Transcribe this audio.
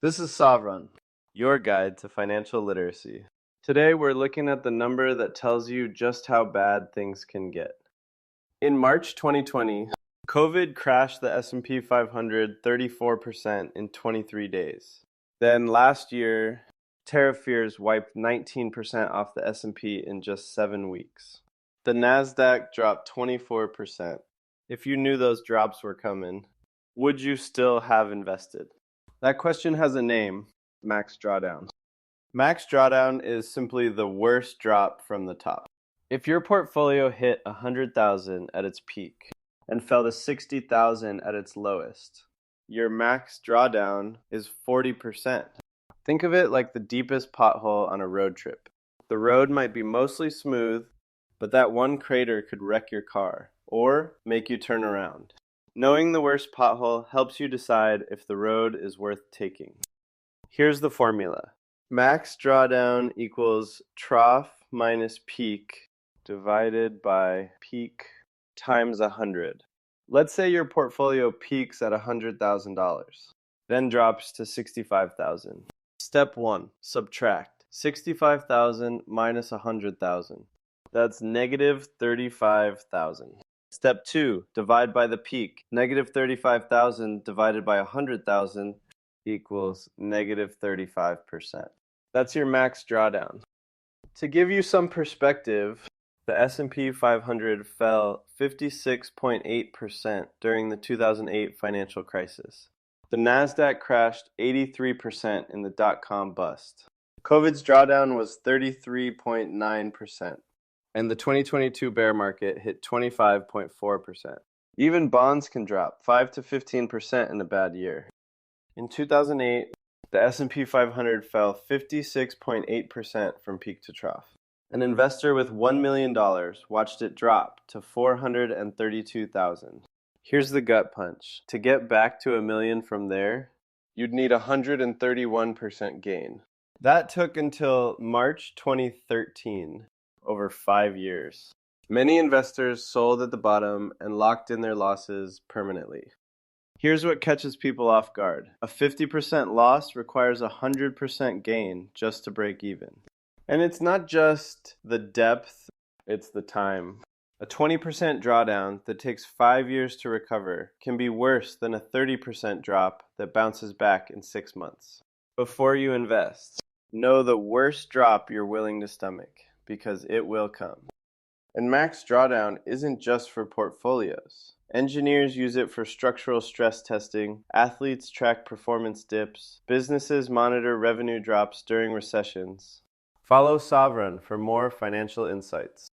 This is Sovrun, your guide to financial literacy. Today we're looking at the number that tells you just how bad things can get. In March 2020, COVID crashed the S&P 500 34% in 23 days. Then last year, tariff fears wiped 19% off the S&P in just 7 weeks. The Nasdaq dropped 24%. If you knew those drops were coming, would you still have invested? That question has a name, max drawdown. Max drawdown is simply the worst drop from the top. If your portfolio hit 100,000 at its peak and fell to 60,000 at its lowest, your max drawdown is 40%. Think of it like the deepest pothole on a road trip. The road might be mostly smooth, but that one crater could wreck your car or make you turn around. Knowing the worst pothole helps you decide if the road is worth taking. Here's the formula. Max drawdown equals trough minus peak divided by peak times 100. Let's say your portfolio peaks at $100,000, then drops to 65,000. Step 1. Subtract 65,000 minus 100,000. That's negative 35,000. Step 2, divide by the peak. Negative 35,000 divided by 100,000 equals negative 35%. That's your max drawdown. To give you some perspective, the S&P 500 fell 56.8% during the 2008 financial crisis. The Nasdaq crashed 83% in the dot-com bust. COVID's drawdown was 33.9%. And the 2022 bear market hit 25.4%. Even bonds can drop 5 to 15% in a bad year. In 2008, the S&P 500 fell 56.8% from peak to trough. An investor with $1 million watched it drop to 432,000. Here's the gut punch. To get back to $1 million from there, you'd need 131% gain. That took until March 2013. Over 5 years. Many investors sold at the bottom and locked in their losses permanently. Here's what catches people off guard. A 50% loss requires a 100% gain just to break even. And it's not just the depth, it's the time. A 20% drawdown that takes 5 years to recover can be worse than a 30% drop that bounces back in 6 months. Before you invest, know the worst drop you're willing to stomach, because it will come. And max drawdown isn't just for portfolios. Engineers use it for structural stress testing, athletes track performance dips, businesses monitor revenue drops during recessions. Follow Sovrun for more financial insights.